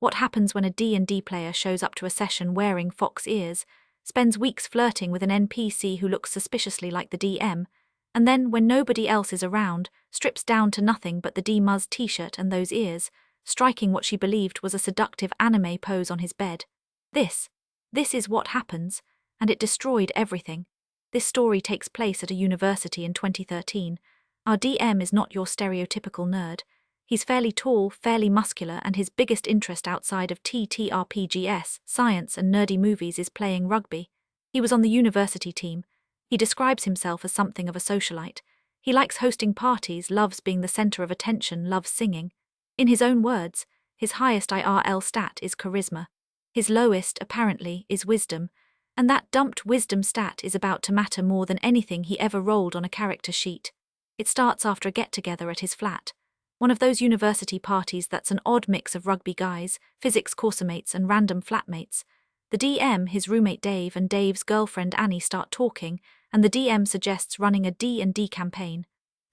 What happens when a D&D player shows up to a session wearing fox ears, spends weeks flirting with an NPC who looks suspiciously like the DM, and then, when nobody else is around, strips down to nothing but the D-Muzz t-shirt and those ears, striking what she believed was a seductive anime pose on his bed. This is what happens, and it destroyed everything. This story takes place at a university in 2013. Our DM is not your stereotypical nerd. He's fairly tall, fairly muscular, and his biggest interest outside of ttrpgs, science and nerdy movies is playing rugby. He was on the university team. He describes himself as something of a socialite. He likes hosting parties, loves being the center of attention, loves singing. In his own words, his highest IRL stat is charisma. His lowest, apparently, is wisdom, and that dumped wisdom stat is about to matter more than anything he ever rolled on a character sheet. It starts after a get-together at his flat. One of those university parties that's an odd mix of rugby guys, physics coursemates and random flatmates. The DM, his roommate Dave, and Dave's girlfriend Annie start talking, and the DM suggests running a D&D campaign.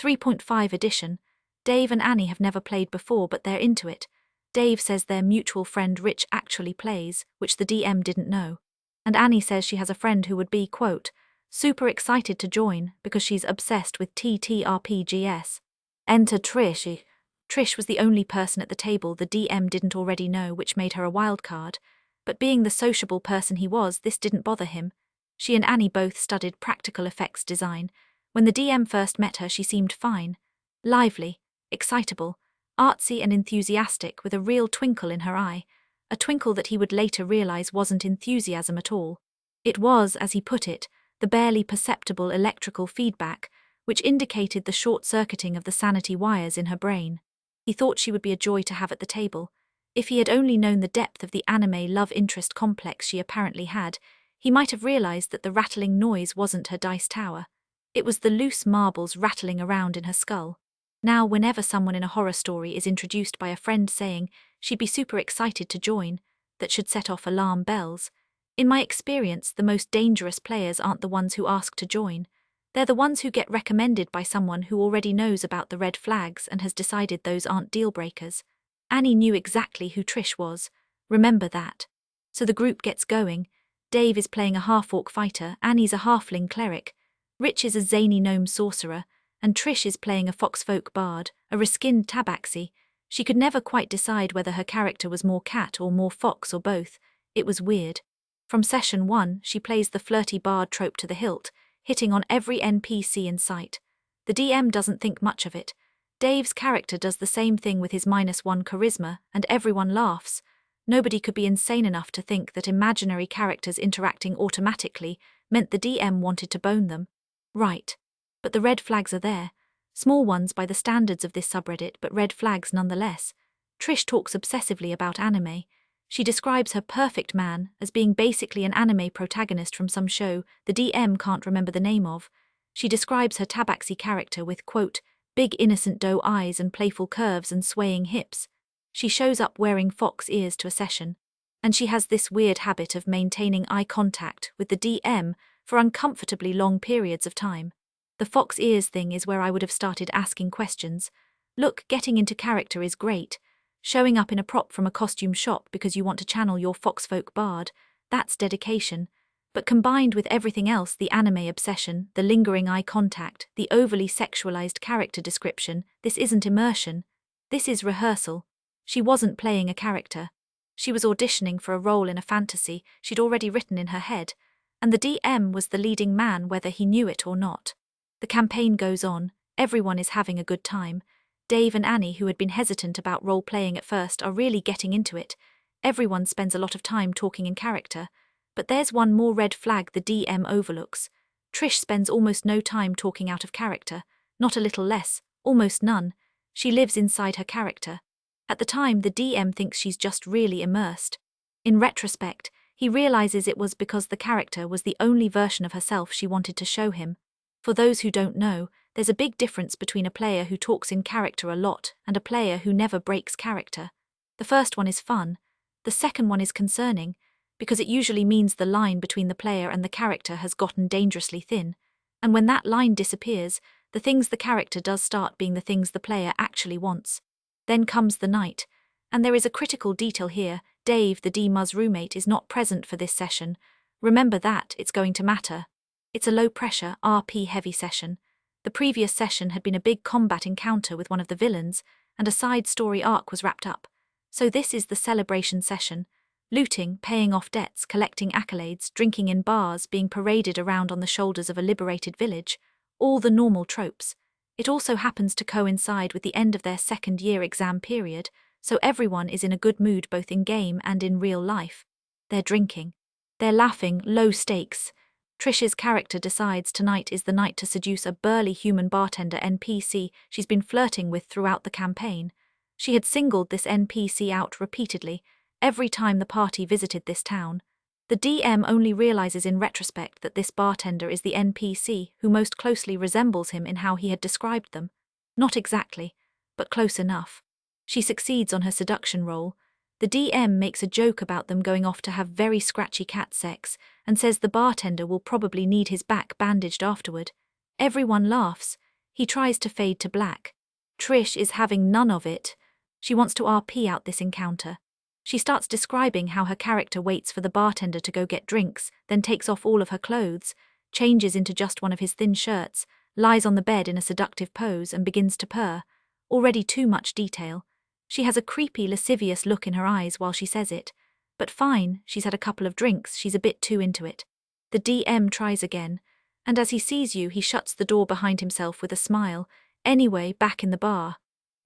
3.5 edition. Dave and Annie have never played before, but they're into it. Dave says their mutual friend Rich actually plays, which the DM didn't know. And Annie says she has a friend who would be, quote, super excited to join because she's obsessed with ttrpgs. Enter Trish. Trish was the only person at the table the DM didn't already know, which made her a wild card. But being the sociable person he was, this didn't bother him. She and Annie both studied practical effects design. When the DM first met her, she seemed fine. Lively, excitable, artsy and enthusiastic, with a real twinkle in her eye. A twinkle that he would later realize wasn't enthusiasm at all. It was, as he put it, the barely perceptible electrical feedback, which indicated the short-circuiting of the sanity wires in her brain. He thought she would be a joy to have at the table. If he had only known the depth of the anime love interest complex she apparently had, he might have realized that the rattling noise wasn't her dice tower. It was the loose marbles rattling around in her skull. Now, whenever someone in a horror story is introduced by a friend saying she'd be super excited to join, that should set off alarm bells. In my experience, the most dangerous players aren't the ones who ask to join. They're the ones who get recommended by someone who already knows about the red flags and has decided those aren't deal breakers. Annie knew exactly who Trish was. Remember that. So the group gets going. Dave is playing a half-orc fighter, Annie's a halfling cleric, Rich is a zany gnome sorcerer, and Trish is playing a foxfolk bard, a reskinned tabaxi. She could never quite decide whether her character was more cat or more fox or both. It was weird. From session 1, she plays the flirty bard trope to the hilt, hitting on every NPC in sight. The DM doesn't think much of it. Dave's character does the same thing with his -1 charisma, and everyone laughs. Nobody could be insane enough to think that imaginary characters interacting automatically meant the DM wanted to bone them. Right. But the red flags are there. Small ones by the standards of this subreddit, but red flags nonetheless. Trish talks obsessively about anime. She describes her perfect man as being basically an anime protagonist from some show the DM can't remember the name of. She describes her tabaxi character with, quote, big innocent doe eyes and playful curves and swaying hips. She shows up wearing fox ears to a session, and she has this weird habit of maintaining eye contact with the DM for uncomfortably long periods of time. The fox ears thing is where I would have started asking questions. Look, getting into character is great. Showing up in a prop from a costume shop because you want to channel your foxfolk bard, that's dedication. But combined with everything else, the anime obsession, the lingering eye contact, the overly sexualized character description, this isn't immersion. This is rehearsal. She wasn't playing a character. She was auditioning for a role in a fantasy she'd already written in her head, and the DM was the leading man whether he knew it or not. The campaign goes on, everyone is having a good time. Dave and Annie, who had been hesitant about role-playing at first, are really getting into it. Everyone spends a lot of time talking in character. But there's one more red flag the DM overlooks. Trish spends almost no time talking out of character, not a little less, almost none. She lives inside her character. At the time, the DM thinks she's just really immersed. In retrospect, he realizes it was because the character was the only version of herself she wanted to show him. For those who don't know, there's a big difference between a player who talks in character a lot and a player who never breaks character. The first one is fun. The second one is concerning, because it usually means the line between the player and the character has gotten dangerously thin. And when that line disappears, the things the character does start being the things the player actually wants. Then comes the night. And there is a critical detail here. Dave, the DMU's roommate, is not present for this session. Remember that, it's going to matter. It's a low-pressure, RP-heavy session. The previous session had been a big combat encounter with one of the villains, and a side story arc was wrapped up. So this is the celebration session. Looting, paying off debts, collecting accolades, drinking in bars, being paraded around on the shoulders of a liberated village. All the normal tropes. It also happens to coincide with the end of their second-year exam period, so everyone is in a good mood both in-game and in real life. They're drinking. They're laughing, low stakes. Trish's character decides tonight is the night to seduce a burly human bartender NPC she's been flirting with throughout the campaign. She had singled this NPC out repeatedly, every time the party visited this town. The DM only realizes in retrospect that this bartender is the NPC who most closely resembles him in how he had described them. Not exactly, but close enough. She succeeds on her seduction roll. The DM makes a joke about them going off to have very scratchy cat sex and says the bartender will probably need his back bandaged afterward. Everyone laughs. He tries to fade to black. Trish is having none of it. She wants to RP out this encounter. She starts describing how her character waits for the bartender to go get drinks, then takes off all of her clothes, changes into just one of his thin shirts, lies on the bed in a seductive pose and begins to purr. Already too much detail. She has a creepy, lascivious look in her eyes while she says it. But fine, she's had a couple of drinks, she's a bit too into it. The DM tries again, and as he sees you, he shuts the door behind himself with a smile. Anyway, back in the bar.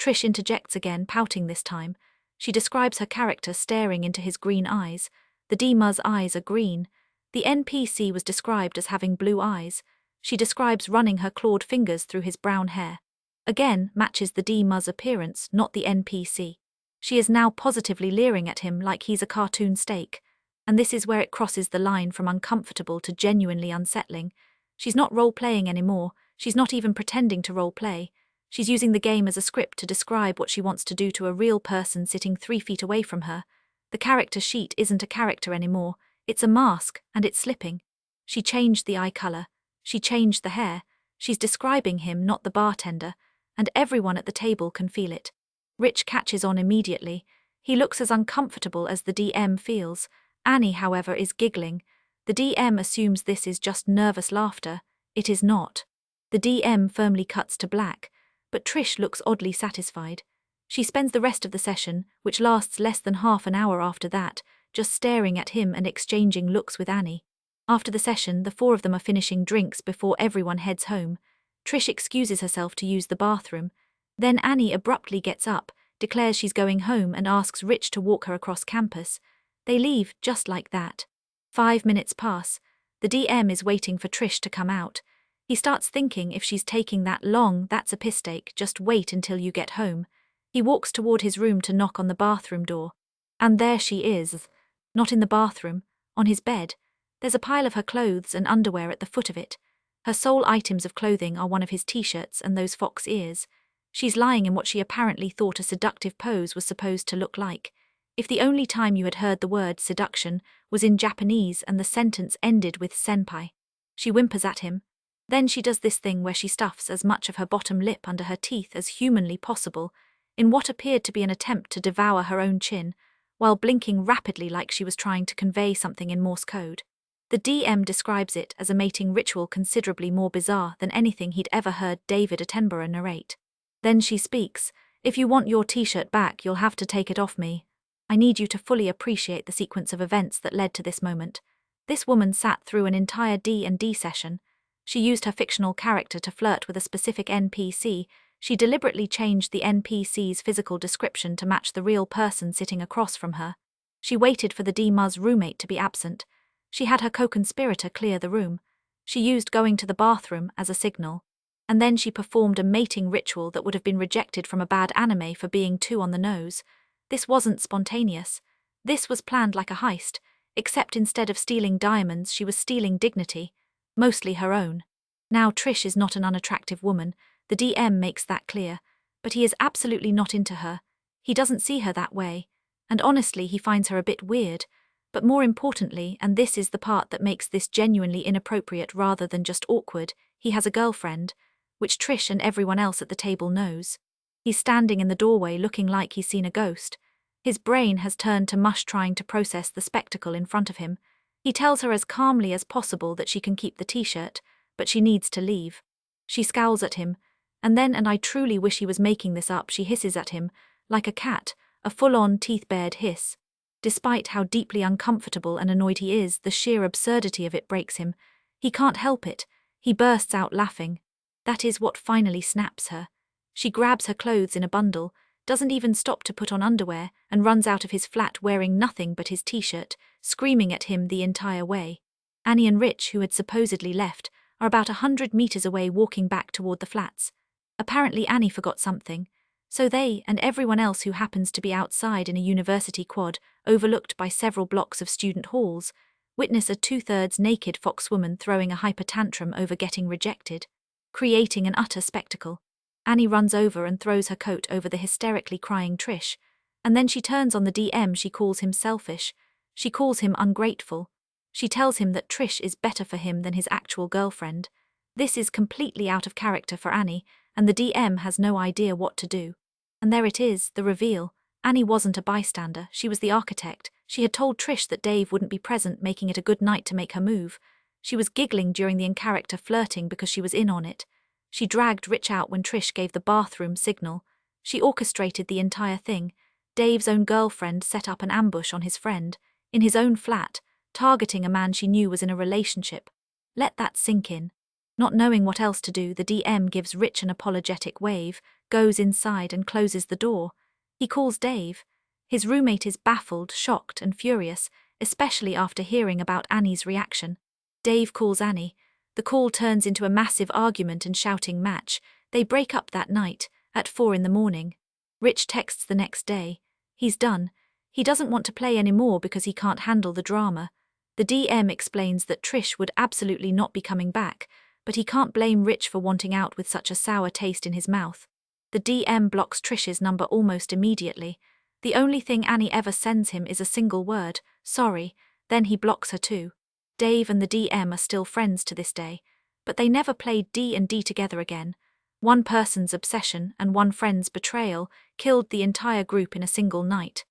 Trish interjects again, pouting this time. She describes her character staring into his green eyes. The DMU's eyes are green. The NPC was described as having blue eyes. She describes running her clawed fingers through his brown hair. Again, matches the DMU's appearance, not the NPC. She is now positively leering at him like he's a cartoon steak. And this is where it crosses the line from uncomfortable to genuinely unsettling. She's not role-playing anymore. She's not even pretending to role-play. She's using the game as a script to describe what she wants to do to a real person sitting 3 feet away from her. The character sheet isn't a character anymore. It's a mask, and it's slipping. She changed the eye color. She changed the hair. She's describing him, not the bartender, and everyone at the table can feel it. Rich catches on immediately. He looks as uncomfortable as the DM feels. Annie, however, is giggling. The DM assumes this is just nervous laughter. It is not. The DM firmly cuts to black. But Trish looks oddly satisfied. She spends the rest of the session, which lasts less than half an hour after that, just staring at him and exchanging looks with Annie. After the session, the 4 of them are finishing drinks before everyone heads home. Trish excuses herself to use the bathroom. Then Annie abruptly gets up, declares she's going home and asks Rich to walk her across campus. They leave just like that. 5 minutes pass. The DM is waiting for Trish to come out. He starts thinking if she's taking that long, that's a mistake, just wait until you get home. He walks toward his room to knock on the bathroom door. And there she is. Not in the bathroom, on his bed. There's a pile of her clothes and underwear at the foot of it. Her sole items of clothing are one of his t-shirts and those fox ears. She's lying in what she apparently thought a seductive pose was supposed to look like. If the only time you had heard the word seduction was in Japanese and the sentence ended with senpai. She whimpers at him. Then she does this thing where she stuffs as much of her bottom lip under her teeth as humanly possible, in what appeared to be an attempt to devour her own chin, while blinking rapidly like she was trying to convey something in Morse code. The DM describes it as a mating ritual considerably more bizarre than anything he'd ever heard David Attenborough narrate. Then she speaks, "If you want your t-shirt back, you'll have to take it off me. I need you to fully appreciate the sequence of events that led to this moment." This woman sat through an entire D&D session. She used her fictional character to flirt with a specific NPC. She deliberately changed the NPC's physical description to match the real person sitting across from her. She waited for the DMU's roommate to be absent. She had her co-conspirator clear the room. She used going to the bathroom as a signal. And then she performed a mating ritual that would have been rejected from a bad anime for being too on the nose. This wasn't spontaneous. This was planned like a heist, except instead of stealing diamonds, she was stealing dignity. Mostly her own. Now Trish is not an unattractive woman, the DM makes that clear, but he is absolutely not into her. He doesn't see her that way, and honestly he finds her a bit weird, but more importantly, and this is the part that makes this genuinely inappropriate rather than just awkward, he has a girlfriend, which Trish and everyone else at the table knows. He's standing in the doorway looking like he's seen a ghost. His brain has turned to mush trying to process the spectacle in front of him. He tells her as calmly as possible that she can keep the t-shirt, but she needs to leave. She scowls at him, and then, and I truly wish he was making this up, she hisses at him, like a cat, a full-on teeth-bared hiss. Despite how deeply uncomfortable and annoyed he is, the sheer absurdity of it breaks him. He can't help it. He bursts out laughing. That is what finally snaps her. She grabs her clothes in a bundle, doesn't even stop to put on underwear, and runs out of his flat wearing nothing but his t-shirt, screaming at him the entire way. Annie and Rich, who had supposedly left, are about 100 meters away walking back toward the flats. Apparently Annie forgot something, so they, and everyone else who happens to be outside in a university quad, overlooked by several blocks of student halls, witness a 2/3 naked foxwoman throwing a hyper tantrum over getting rejected, creating an utter spectacle. Annie runs over and throws her coat over the hysterically crying Trish, and then she turns on the DM. She calls him selfish. She calls him ungrateful. She tells him that Trish is better for him than his actual girlfriend. This is completely out of character for Annie, and the DM has no idea what to do. And there it is, the reveal. Annie wasn't a bystander, she was the architect. She had told Trish that Dave wouldn't be present, making it a good night to make her move. She was giggling during the in-character flirting because she was in on it. She dragged Rich out when Trish gave the bathroom signal. She orchestrated the entire thing. Dave's own girlfriend set up an ambush on his friend, in his own flat, targeting a man she knew was in a relationship. Let that sink in. Not knowing what else to do, the DM gives Rich an apologetic wave, goes inside and closes the door. He calls Dave. His roommate is baffled, shocked and furious, especially after hearing about Annie's reaction. Dave calls Annie. The call turns into a massive argument and shouting match. They break up that night, at 4 in the morning. Rich texts the next day. He's done. He doesn't want to play anymore because he can't handle the drama. The DM explains that Trish would absolutely not be coming back, but he can't blame Rich for wanting out with such a sour taste in his mouth. The DM blocks Trish's number almost immediately. The only thing Annie ever sends him is a single word, sorry, then he blocks her too. Dave and the DM are still friends to this day, but they never played D&D together again. One person's obsession and one friend's betrayal killed the entire group in a single night.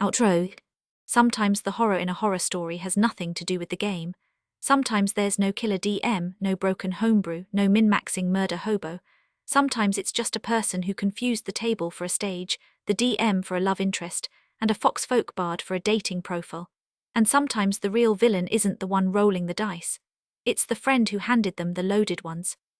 Outro. Sometimes the horror in a horror story has nothing to do with the game. Sometimes there's no killer DM, no broken homebrew, no min-maxing murder hobo. Sometimes it's just a person who confused the table for a stage, the DM for a love interest, and a fox folk bard for a dating profile. And sometimes the real villain isn't the one rolling the dice. It's the friend who handed them the loaded ones.